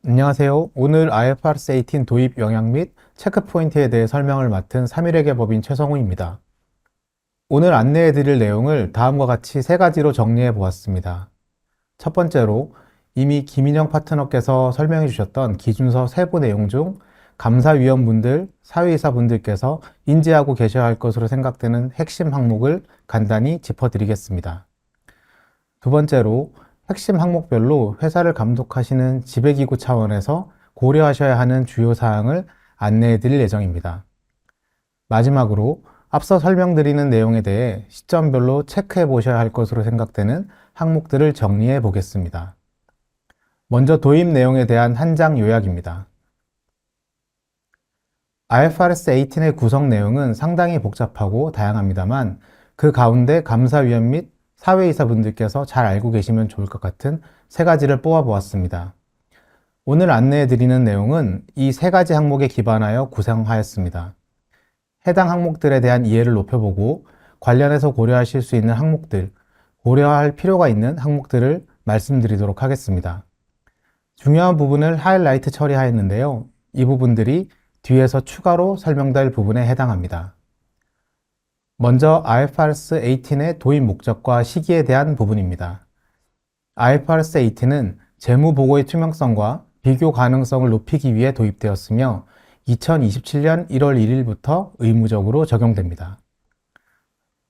안녕하세요. 오늘 IFRS 18 도입 영향 및 체크 포인트에 대해 설명을 맡은 삼일회계 법인 최성우입니다. 오늘 안내해 드릴 내용을 다음과 같이 세 가지로 정리해 보았습니다. 첫 번째로 이미 김인영 파트너께서 설명해 주셨던 기준서 세부 내용 중 감사위원분들, 사회이사분들께서 인지하고 계셔야 할 것으로 생각되는 핵심 항목을 간단히 짚어드리겠습니다. 두 번째로 핵심 항목별로 회사를 감독하시는 지배기구 차원에서 고려하셔야 하는 주요 사항을 안내해 드릴 예정입니다. 마지막으로 앞서 설명드리는 내용에 대해 시점별로 체크해 보셔야 할 것으로 생각되는 항목들을 정리해 보겠습니다. 먼저 도입 내용에 대한 한 장 요약입니다. IFRS 18의 구성 내용은 상당히 복잡하고 다양합니다만 그 가운데 감사위원 및 사회이사분들께서 잘 알고 계시면 좋을 것 같은 세 가지를 뽑아 보았습니다. 오늘 안내해 드리는 내용은 이 세 가지 항목에 기반하여 구성하였습니다. 해당 항목들에 대한 이해를 높여보고 관련해서 고려하실 수 있는 항목들, 고려할 필요가 있는 항목들을 말씀드리도록 하겠습니다. 중요한 부분을 하이라이트 처리하였는데요. 이 부분들이 뒤에서 추가로 설명될 부분에 해당합니다. 먼저 IFRS 18의 도입 목적과 시기에 대한 부분입니다. IFRS 18은 재무보고의 투명성과 비교 가능성을 높이기 위해 도입되었으며 2027년 1월 1일부터 의무적으로 적용됩니다.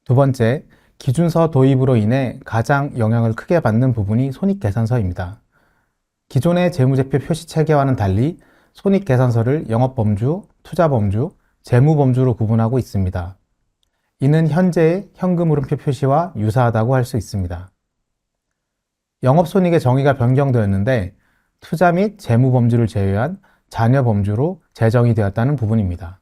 두 번째, 기준서 도입으로 인해 가장 영향을 크게 받는 부분이 손익계산서입니다. 기존의 재무제표 표시 체계와는 달리 손익계산서를 영업범주, 투자범주, 재무범주로 구분하고 있습니다. 이는 현재의 현금흐름표 표시와 유사하다고 할 수 있습니다. 영업손익의 정의가 변경되었는데 투자 및 재무범주를 제외한 잔여범주로 재정이 되었다는 부분입니다.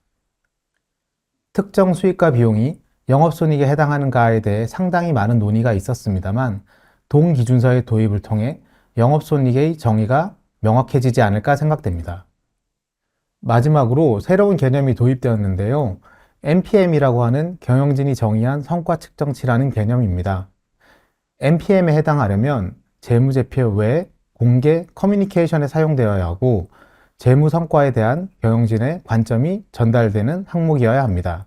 특정 수익과 비용이 영업손익에 해당하는가에 대해 상당히 많은 논의가 있었습니다만 동기준서의 도입을 통해 영업손익의 정의가 명확해지지 않을까 생각됩니다. 마지막으로 새로운 개념이 도입되었는데요. NPM이라고 하는 경영진이 정의한 성과 측정치라는 개념입니다. NPM에 해당하려면 재무제표 외 공개 커뮤니케이션에 사용되어야 하고 재무 성과에 대한 경영진의 관점이 전달되는 항목이어야 합니다.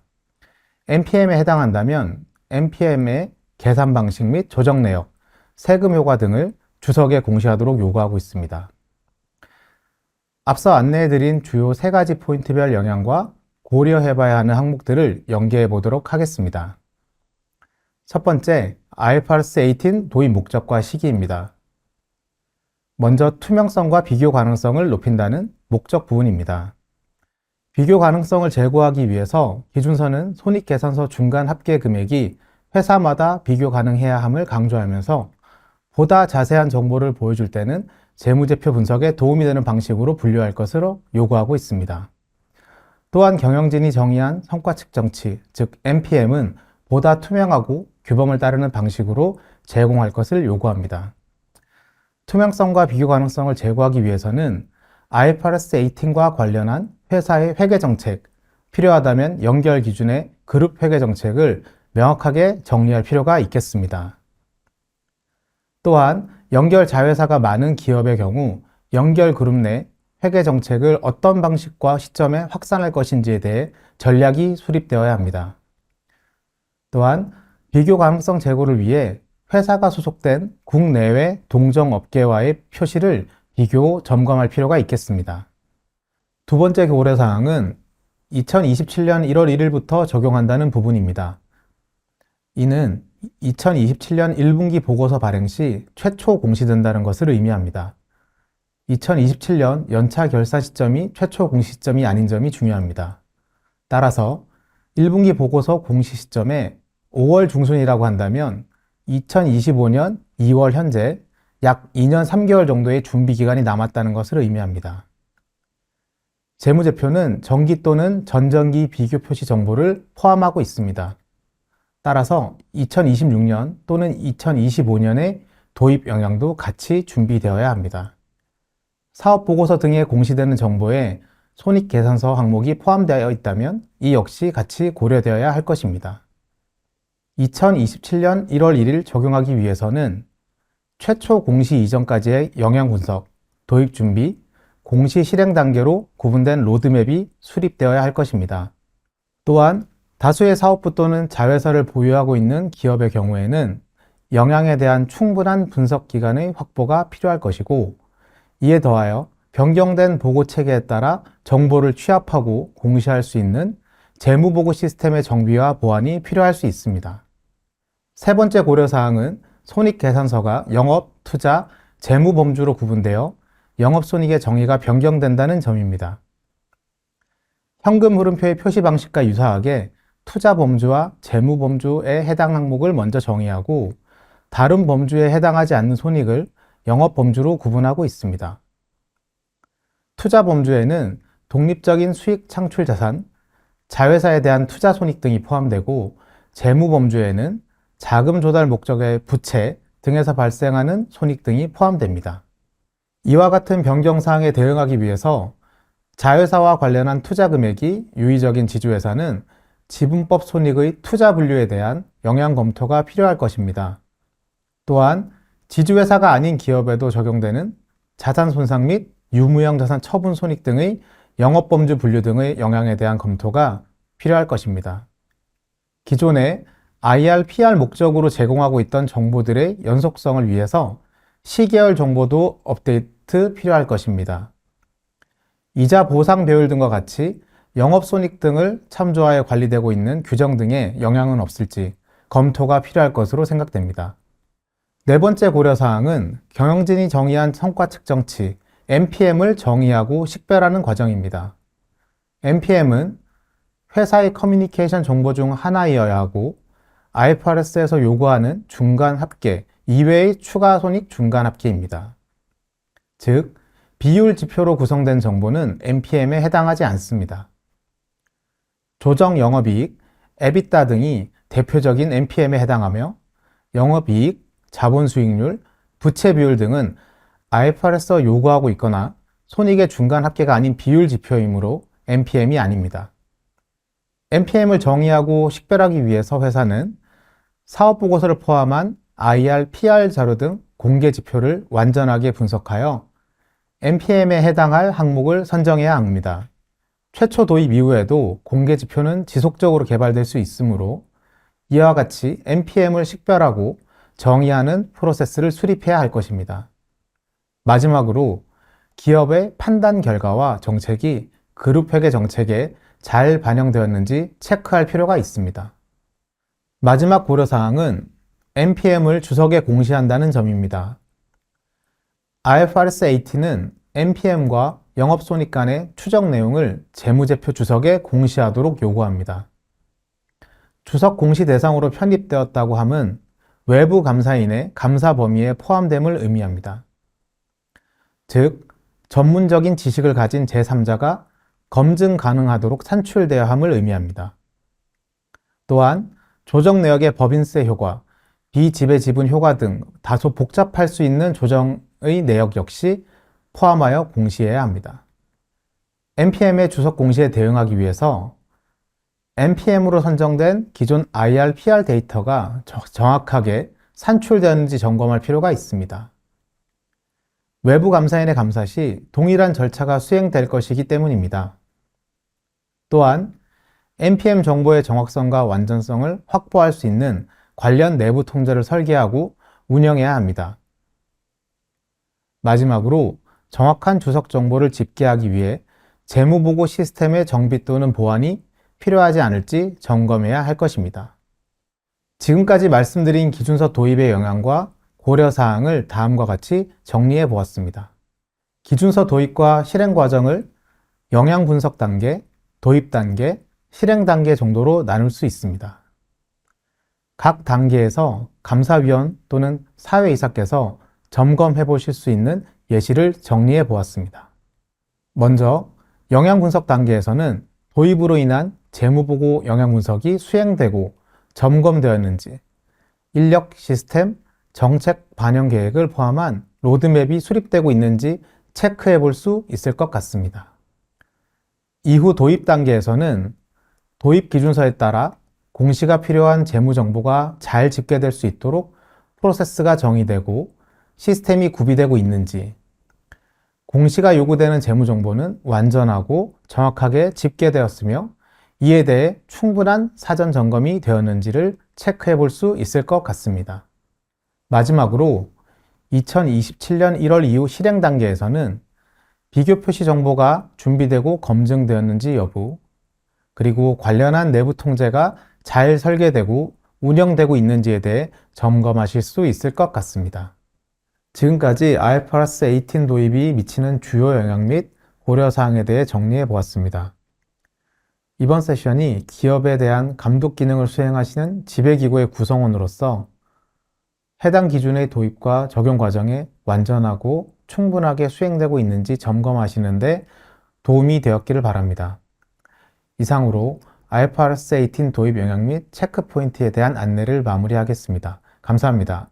NPM에 해당한다면 NPM의 계산 방식 및 조정 내역, 세금 효과 등을 주석에 공시하도록 요구하고 있습니다. 앞서 안내해드린 주요 세 가지 포인트별 영향과 고려해봐야 하는 항목들을 연계해 보도록 하겠습니다. 첫 번째, IFRS 18 도입 목적과 시기입니다. 먼저 투명성과 비교 가능성을 높인다는 목적 부분입니다. 비교 가능성을 제고하기 위해서 기준서는 손익계산서 중간 합계 금액이 회사마다 비교 가능해야 함을 강조하면서 보다 자세한 정보를 보여줄 때는 재무제표 분석에 도움이 되는 방식으로 분류할 것으로 요구하고 있습니다. 또한 경영진이 정의한 성과 측정치, 즉 NPM은 보다 투명하고 규범을 따르는 방식으로 제공할 것을 요구합니다. 투명성과 비교 가능성을 제고하기 위해서는 IFRS 18과 관련한 회사의 회계정책, 필요하다면 연결 기준의 그룹 회계정책을 명확하게 정리할 필요가 있겠습니다. 또한 연결 자회사가 많은 기업의 경우 연결 그룹 내 회계 정책을 어떤 방식과 시점에 확산할 것인지에 대해 전략이 수립되어야 합니다. 또한 비교 가능성 제고를 위해 회사가 소속된 국내외 동종업계와의 표시를 비교 점검할 필요가 있겠습니다. 두 번째 고려사항은 2027년 1월 1일부터 적용한다는 부분입니다. 이는 2027년 1분기 보고서 발행 시 최초 공시된다는 것을 의미합니다. 2027년 연차 결산 시점이 최초 공시 시점이 아닌 점이 중요합니다. 따라서 1분기 보고서 공시 시점에 5월 중순이라고 한다면 2025년 2월 현재 약 2년 3개월 정도의 준비 기간이 남았다는 것을 의미합니다. 재무제표는 정기 또는 전정기 비교 표시 정보를 포함하고 있습니다. 따라서 2026년 또는 2025년의 도입 영향도 같이 준비되어야 합니다. 사업보고서 등에 공시되는 정보에 손익계산서 항목이 포함되어 있다면 이 역시 같이 고려되어야 할 것입니다. 2027년 1월 1일 적용하기 위해서는 최초 공시 이전까지의 영향 분석, 도입 준비, 공시 실행 단계로 구분된 로드맵이 수립되어야 할 것입니다. 또한 다수의 사업부 또는 자회사를 보유하고 있는 기업의 경우에는 영향에 대한 충분한 분석 기간의 확보가 필요할 것이고, 이에 더하여 변경된 보고 체계에 따라 정보를 취합하고 공시할 수 있는 재무보고 시스템의 정비와 보완이 필요할 수 있습니다. 세 번째 고려사항은 손익계산서가 영업, 투자, 재무범주로 구분되어 영업손익의 정의가 변경된다는 점입니다. 현금 흐름표의 표시 방식과 유사하게 투자 범주와 재무 범주에 해당 항목을 먼저 정의하고 다른 범주에 해당하지 않는 손익을 영업 범주로 구분하고 있습니다. 투자 범주에는 독립적인 수익 창출 자산, 자회사에 대한 투자 손익 등이 포함되고, 재무 범주에는 자금 조달 목적의 부채 등에서 발생하는 손익 등이 포함됩니다. 이와 같은 변경사항에 대응하기 위해서 자회사와 관련한 투자 금액이 유의적인 지주회사는 지분법 손익의 투자 분류에 대한 영향 검토가 필요할 것입니다. 또한 지주회사가 아닌 기업에도 적용되는 자산 손상 및 유무형 자산 처분 손익 등의 영업범주 분류 등의 영향에 대한 검토가 필요할 것입니다. 기존에 IR, PR 목적으로 제공하고 있던 정보들의 연속성을 위해서 시계열 정보도 업데이트 필요할 것입니다. 이자 보상 배율 등과 같이 영업손익 등을 참조하여 관리되고 있는 규정 등에 영향은 없을지 검토가 필요할 것으로 생각됩니다. 네 번째 고려사항은 경영진이 정의한 성과 측정치 MPM을 정의하고 식별하는 과정입니다. MPM은 회사의 커뮤니케이션 정보 중 하나이어야 하고 IFRS에서 요구하는 중간 합계 이외의 추가 손익 중간 합계입니다. 즉, 비율 지표로 구성된 정보는 MPM에 해당하지 않습니다. 조정 영업이익, EBITDA 등이 대표적인 MPM에 해당하며 영업이익, 자본수익률, 부채 비율 등은 IFRS에서 요구하고 있거나 손익의 중간 합계가 아닌 비율 지표이므로 MPM이 아닙니다. MPM을 정의하고 식별하기 위해서 회사는 사업보고서를 포함한 IR, PR 자료 등 공개 지표를 완전하게 분석하여 MPM에 해당할 항목을 선정해야 합니다. 최초 도입 이후에도 공개 지표는 지속적으로 개발될 수 있으므로 이와 같이 MPM을 식별하고 정의하는 프로세스를 수립해야 할 것입니다. 마지막으로 기업의 판단 결과와 정책이 그룹회계 정책에 잘 반영되었는지 체크할 필요가 있습니다. 마지막 고려사항은 MPM을 주석에 공시한다는 점입니다. IFRS 18은 MPM과 영업손익 간의 추정 내용을 재무제표 주석에 공시하도록 요구합니다. 주석 공시 대상으로 편입되었다고 함은 외부 감사인의 감사 범위에 포함됨을 의미합니다. 즉, 전문적인 지식을 가진 제3자가 검증 가능하도록 산출되어야 함을 의미합니다. 또한 조정 내역의 법인세 효과, 비지배 지분 효과 등 다소 복잡할 수 있는 조정의 내역 역시 포함하여 공시해야 합니다. MPM의 주석 공시에 대응하기 위해서 MPM으로 선정된 기존 IR, PR 데이터가 정확하게 산출되었는지 점검할 필요가 있습니다. 외부 감사인의 감사 시 동일한 절차가 수행될 것이기 때문입니다. 또한 MPM 정보의 정확성과 완전성을 확보할 수 있는 관련 내부 통제를 설계하고 운영해야 합니다. 마지막으로 정확한 주석 정보를 집계하기 위해 재무보고 시스템의 정비 또는 보완이 필요하지 않을지 점검해야 할 것입니다. 지금까지 말씀드린 기준서 도입의 영향과 고려사항을 다음과 같이 정리해 보았습니다. 기준서 도입과 실행 과정을 영향 분석 단계, 도입 단계, 실행 단계 정도로 나눌 수 있습니다. 각 단계에서 감사위원 또는 사회이사께서 점검해 보실 수 있는 예시를 정리해 보았습니다. 먼저 영향 분석 단계에서는 도입으로 인한 재무보고 영향 분석이 수행되고 점검되었는지, 인력 시스템, 정책 반영 계획을 포함한 로드맵이 수립되고 있는지 체크해 볼 수 있을 것 같습니다. 이후 도입 단계에서는 도입 기준서에 따라 공시가 필요한 재무 정보가 잘 집계될 수 있도록 프로세스가 정의되고 시스템이 구비되고 있는지, 공시가 요구되는 재무정보는 완전하고 정확하게 집계되었으며 이에 대해 충분한 사전 점검이 되었는지를 체크해 볼 수 있을 것 같습니다. 마지막으로 2027년 1월 이후 실행 단계에서는 비교 표시 정보가 준비되고 검증되었는지 여부, 그리고 관련한 내부 통제가 잘 설계되고 운영되고 있는지에 대해 점검하실 수 있을 것 같습니다. 지금까지 IFRS 18 도입이 미치는 주요 영향 및 고려사항에 대해 정리해 보았습니다. 이번 세션이 기업에 대한 감독 기능을 수행하시는 지배기구의 구성원으로서 해당 기준의 도입과 적용 과정에 완전하고 충분하게 수행되고 있는지 점검하시는데 도움이 되었기를 바랍니다. 이상으로 IFRS 18 도입 영향 및 체크 포인트에 대한 안내를 마무리하겠습니다. 감사합니다.